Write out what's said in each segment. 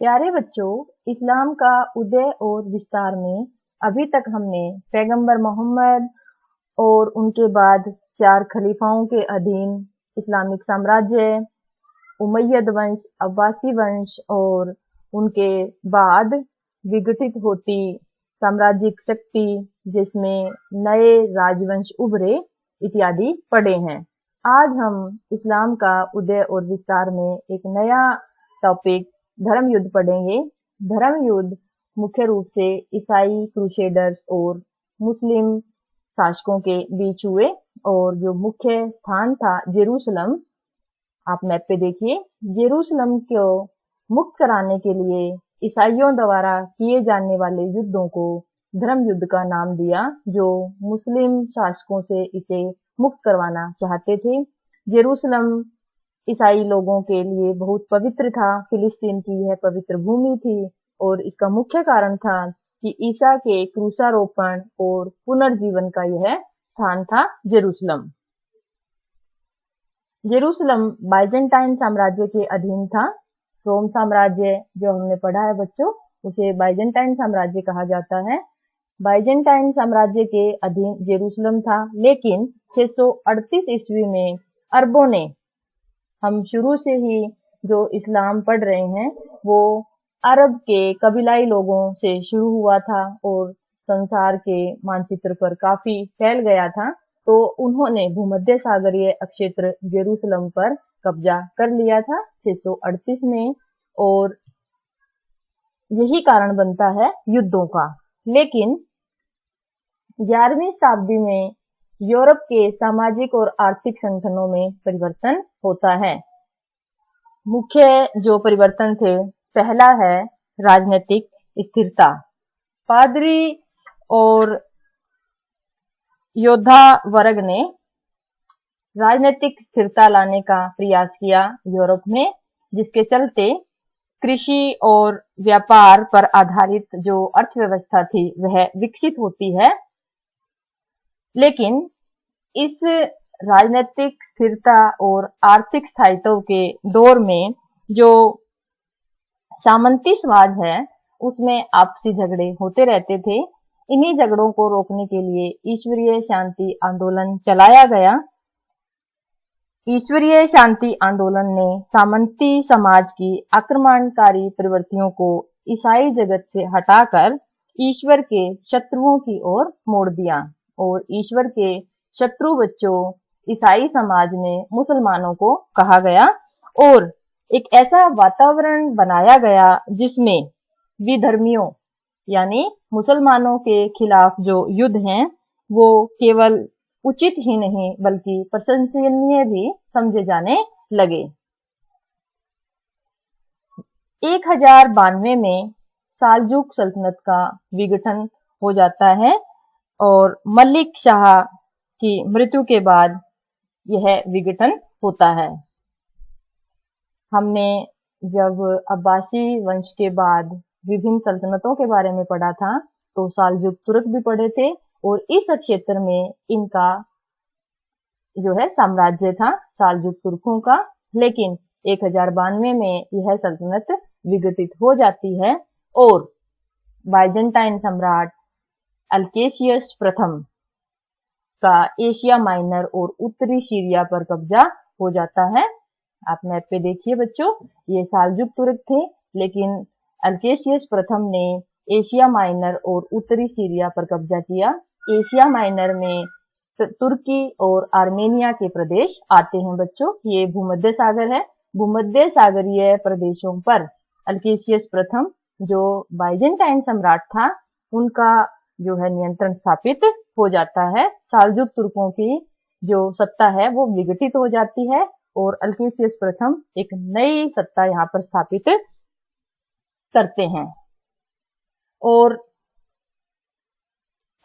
प्यारे बच्चों, इस्लाम का उदय और विस्तार में अभी तक हमने पैगंबर मोहम्मद और उनके बाद 4 खलीफाओं के अधीन इस्लामिक साम्राज्य, उमय्यद वंश, अब्बासी वंश और उनके बाद विघटित होती साम्राज्यिक शक्ति जिसमें नए राजवंश उभरे इत्यादि पढ़े हैं। आज हम इस्लाम का उदय और विस्तार में एक नया टॉपिक धर्म युद्ध पढ़ेंगे। धर्म युद्ध मुख्य रूप से ईसाई क्रूसेडर्स और मुस्लिम शासकों के बीच हुए और जो मुख्य स्थान था जेरूसलम, आप मैप पे देखिए, जेरूसलम को मुक्त कराने के लिए ईसाइयों द्वारा किए जाने वाले युद्धों को धर्म युद्ध का नाम दिया, जो मुस्लिम शासकों से इसे मुक्त करवाना चाहते थे। जेरूसलम ईसाई लोगों के लिए बहुत पवित्र था, फिलिस्तीन की यह पवित्र भूमि थी और इसका मुख्य कारण था कि ईसा के क्रूसारोपण और पुनर्जीवन का यह स्थान था जेरूसलम। जेरूसलम बाइजेंटाइन साम्राज्य के अधीन था। रोम साम्राज्य जो हमने पढ़ा है बच्चों, उसे बाइजेंटाइन साम्राज्य कहा जाता है। बाइजेंटाइन साम्राज्य के अधीन जेरूसलम था, लेकिन 638 ईस्वी में अरबों ने, हम शुरू से ही जो इस्लाम पढ़ रहे हैं वो अरब के कबीलाई लोगों से शुरू हुआ था और संसार के मानचित्र पर काफी फैल गया था। तो उन्होंने भूमध्य सागरीय क्षेत्र जेरूसलम पर कब्जा कर लिया था 638 में, और यही कारण बनता है युद्धों का। लेकिन 11वीं शताब्दी में यूरोप के सामाजिक और आर्थिक संगठनों में परिवर्तन होता है। मुख्य जो परिवर्तन थे, पहला है राजनीतिक स्थिरता। पादरी और योद्धा वर्ग ने राजनीतिक स्थिरता लाने का प्रयास किया यूरोप में, जिसके चलते कृषि और व्यापार पर आधारित जो अर्थव्यवस्था थी वह विकसित होती है। लेकिन इस राजनीतिक स्थिरता और आर्थिक स्थायित्व के दौर में जो सामंतीवाद है उसमें आपसी झगड़े होते रहते थे। इन्हीं झगड़ों को रोकने के लिए ईश्वरीय शांति आंदोलन चलाया गया। ईश्वरीय शांति आंदोलन ने सामंती समाज की आक्रमणकारी प्रवृत्तियों को ईसाई जगत से हटाकर ईश्वर के शत्रुओं की ओर मोड़ दिया और ईश्वर के शत्रु बच्चों ईसाई समाज में मुसलमानों को कहा गया और एक ऐसा वातावरण बनाया गया जिसमें विधर्मियों यानी मुसलमानों के खिलाफ जो युद्ध हैं वो केवल उचित ही नहीं बल्कि प्रशंसनीय भी समझे जाने लगे। 1092 में सालजुक सल्तनत का विघटन हो जाता है और मलिक शाह की मृत्यु के बाद यह विघटन होता है। हमने जब अब्बासी वंश के बाद विभिन्न सल्तनतों के बारे में पढ़ा था तो सालजुक तुर्क भी पढ़े थे और इस क्षेत्र में इनका जो है साम्राज्य था सालजुक तुर्कों का। लेकिन 1092 में यह सल्तनत विघटित हो जाती है और बाइजेंटाइन सम्राट अल्केशियस प्रथम का एशिया माइनर और उत्तरी सीरिया पर कब्जा हो जाता है। आप मैप पे देखिए बच्चों, ये सालजुक तुर्क थे, लेकिन अल्केशियस प्रथम ने एशिया माइनर और उत्तरी सीरिया पर कब्जा किया। एशिया माइनर में तुर्की और आर्मेनिया के प्रदेश आते हैं बच्चों। ये भूमध्य सागर है। भूमध्य सागरीय प्रदेशों पर अल्केशियस प्रथम जो बाइजेंटाइन सम्राट था उनका जो है नियंत्रण स्थापित हो जाता है। सालजुक तुर्कों की जो सत्ता है वो विघटित हो जाती है और अल्केशियस प्रथम एक नई सत्ता यहाँ पर स्थापित करते हैं। और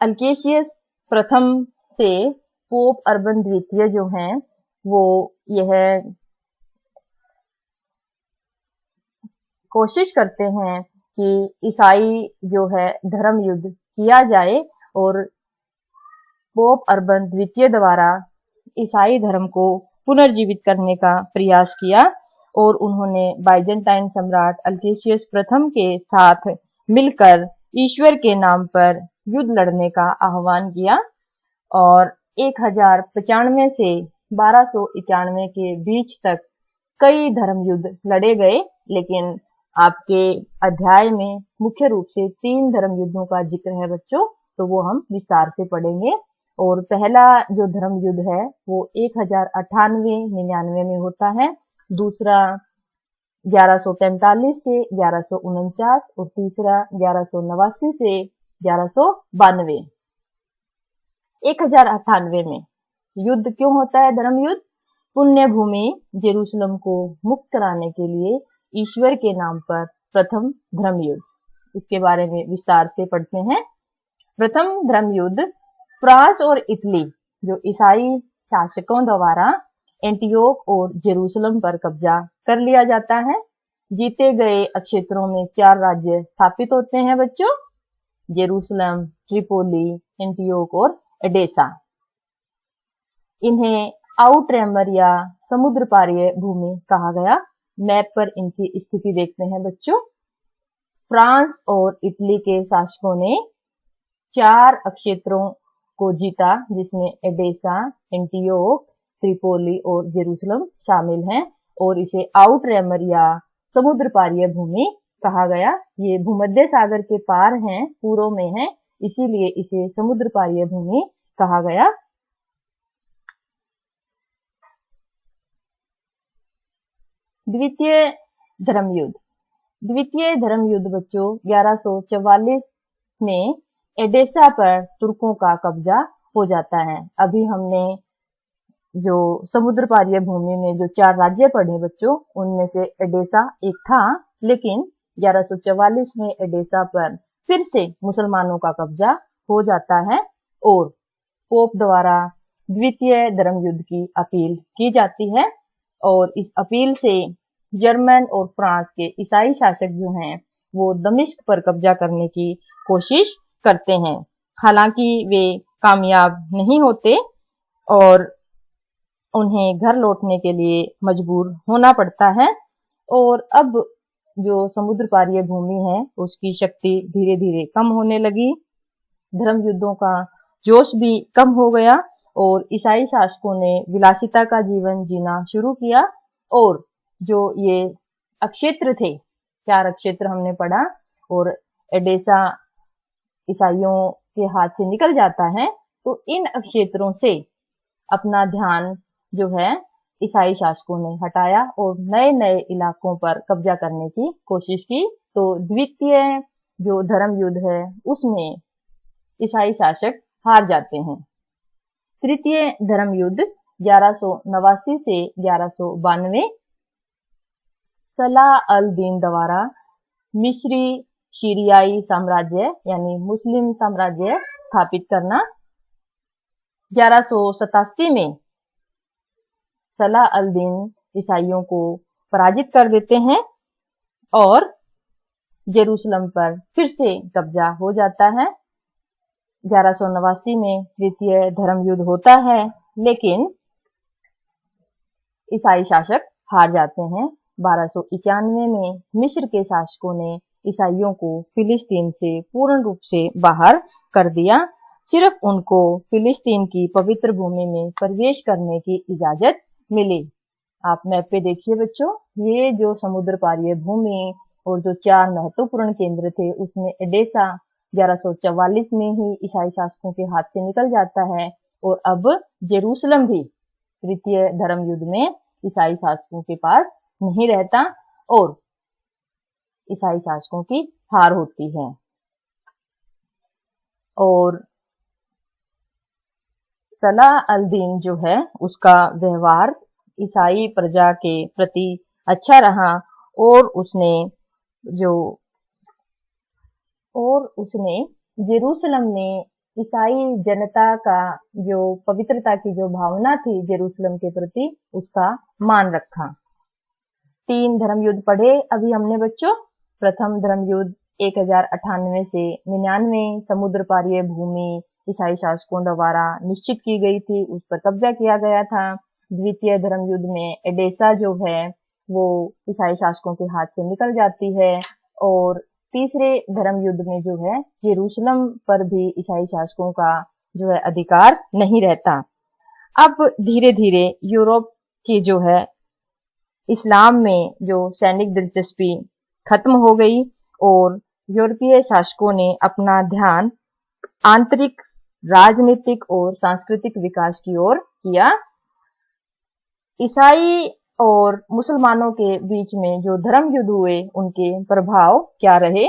अल्केशियस प्रथम से पोप अर्बन द्वितीय जो हैं वो यह कोशिश करते हैं कि ईसाई जो है धर्म युद्ध किया जाए और पोप अर्बन द्वितीय द्वारा ईसाई धर्म को पुनर्जीवित करने का प्रयास किया और उन्होंने बाइजेंटाइन सम्राट अल्केशियस प्रथम के साथ मिलकर ईश्वर के नाम पर युद्ध लड़ने का आह्वान किया और 1095 से 1291 के बीच तक कई धर्म युद्ध लड़े गए। लेकिन आपके अध्याय में मुख्य रूप से 3 धर्म युद्धों का जिक्र है बच्चों, तो वो हम विस्तार से पढ़ेंगे। और पहला जो धर्म युद्ध है वो 1098-99 में होता है, दूसरा 1143 से 1149 और तीसरा 1189 से 1192। 1098 में युद्ध क्यों होता है? धर्म युद्ध पुण्य भूमि जेरूसलम को मुक्त कराने के लिए ईश्वर के नाम पर प्रथम धर्म युद्ध, इसके बारे में विस्तार से पढ़ते हैं। प्रथम धर्म युद्ध फ्रांस और इटली जो ईसाई शासकों द्वारा एंटियोक और जेरूसलम पर कब्जा कर लिया जाता है। जीते गए क्षेत्रों में 4 राज्य स्थापित होते हैं बच्चों, जेरूसलम, ट्रिपोली, एंटियोक और एडेसा। इन्हें आउटरैमर या समुद्र पारीय भूमि कहा गया। मैप पर इनकी स्थिति देखते हैं बच्चों। फ्रांस और इटली के शासकों ने 4 क्षेत्रों को जीता, जिसमें एडेसा, एंटियोक, त्रिपोली और जेरूसलम शामिल हैं और इसे आउटरैमर या समुद्र पारीय भूमि कहा गया। ये भूमध्य सागर के पार हैं, पूर्व में है, इसीलिए इसे समुद्र पारीय भूमि कहा गया। द्वितीय धर्म युद्ध। द्वितीय धर्म युद्ध बच्चों 1144 में एडेसा पर तुर्कों का कब्जा हो जाता है। अभी हमने जो समुद्र पारीय भूमि में जो 4 राज्य पढ़े बच्चों, उनमें से एडेसा एक था, लेकिन 1144 में एडेसा पर फिर से मुसलमानों का कब्जा हो जाता है और पोप द्वारा द्वितीय धर्म युद्ध की अपील की जाती है और इस अपील से जर्मन और फ्रांस के ईसाई शासक जो हैं वो दमिश्क पर कब्जा करने की कोशिश करते हैं। हालांकि वे कामयाब नहीं होते और उन्हें घर लौटने के लिए मजबूर होना पड़ता है और अब जो समुद्र पारीय भूमि है उसकी शक्ति धीरे धीरे कम होने लगी। धर्म युद्धों का जोश भी कम हो गया और ईसाई शासकों ने विलासिता का जीवन जीना शुरू किया और जो ये अक्षेत्र थे, 4 अक्षेत्र हमने पढ़ा और एडेसा ईसाइयों के हाथ से निकल जाता है, तो इन क्षेत्रों से अपना ध्यान जो है ईसाई शासकों ने हटाया और नए नए इलाकों पर कब्जा करने की कोशिश की। तो द्वितीय जो धर्म युद्ध है उसमें ईसाई शासक हार जाते हैं। तृतीय धर्म युद्ध 1189 से 1192 सलाह अल दीन द्वारा मिस्री सीरियाई साम्राज्य यानी मुस्लिम साम्राज्य स्थापित करना। 1187 में सलाह अल दीन ईसाइयों को पराजित कर देते हैं और जेरूसलम पर फिर से कब्जा हो जाता है। 1189 में तृतीय धर्म युद्ध होता है, लेकिन ईसाई शासक हार जाते हैं। 1291 में मिस्र के शासकों ने ईसाइयों को फिलिस्तीन से पूर्ण रूप से बाहर कर दिया। सिर्फ उनको फिलिस्तीन की पवित्र भूमि में प्रवेश करने की इजाजत मिली। आप मैप पे देखिए बच्चों, ये जो समुद्र पारीय भूमि और जो 4 महत्वपूर्ण केंद्र थे उसमें एडेसा 1144 में ही ईसाई शासकों के हाथ से निकल जाता है और अब जेरूसलम भी तृतीय धर्म युद्ध में ईसाई शासकों के पास नहीं रहता और ईसाई शासकों की हार होती है। और सलाह अल दीन जो है उसका व्यवहार ईसाई प्रजा के प्रति अच्छा रहा और उसने जेरूसलम में ईसाई जनता का जो पवित्रता की जो भावना थी जेरूसलम के प्रति, उसका मान रखा। 3 धर्म युद्ध पढ़े अभी हमने बच्चों। प्रथम धर्म युद्ध 1098 से 99 समुद्र पारीय भूमि ईसाई शासकों द्वारा निश्चित की गई थी, उस पर कब्जा किया गया था। द्वितीय धर्म युद्ध में एडेसा जो है वो ईसाई शासकों के हाथ से निकल जाती है और तीसरे धर्म युद्ध में जो है यरूशलेम पर भी ईसाई शासकों का जो है अधिकार नहीं रहता। अब धीरे धीरे यूरोप की जो है इस्लाम में जो सैनिक दिलचस्पी खत्म हो गई और यूरोपीय शासकों ने अपना ध्यान आंतरिक राजनीतिक और सांस्कृतिक विकास की ओर किया। ईसाई और मुसलमानों के बीच में जो धर्म युद्ध हुए उनके प्रभाव क्या रहे?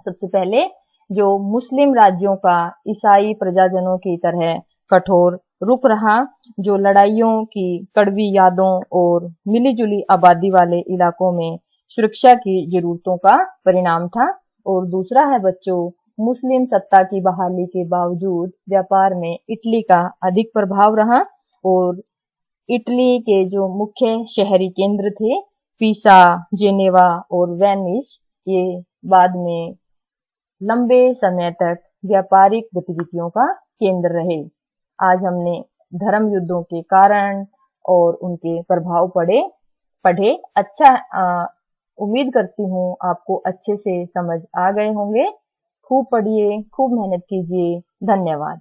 सबसे पहले जो मुस्लिम राज्यों का ईसाई प्रजाजनों की तरह कठोर रुख रहा, जो लड़ाइयों की कड़वी यादों और मिली-जुली आबादी वाले इलाकों में सुरक्षा की जरूरतों का परिणाम था। और दूसरा है बच्चों, मुस्लिम सत्ता की बहाली के बावजूद व्यापार में इटली का अधिक प्रभाव रहा और इटली के जो मुख्य शहरी केंद्र थे पीसा, जेनेवा और वेनिस, ये बाद में लंबे समय तक व्यापारिक गतिविधियों का केंद्र रहे। आज हमने धर्म युद्धों के कारण और उनके प्रभाव पढ़े। अच्छा, उम्मीद करती हूँ आपको अच्छे से समझ आ गए होंगे। खूब पढ़िए, खूब मेहनत कीजिए। धन्यवाद।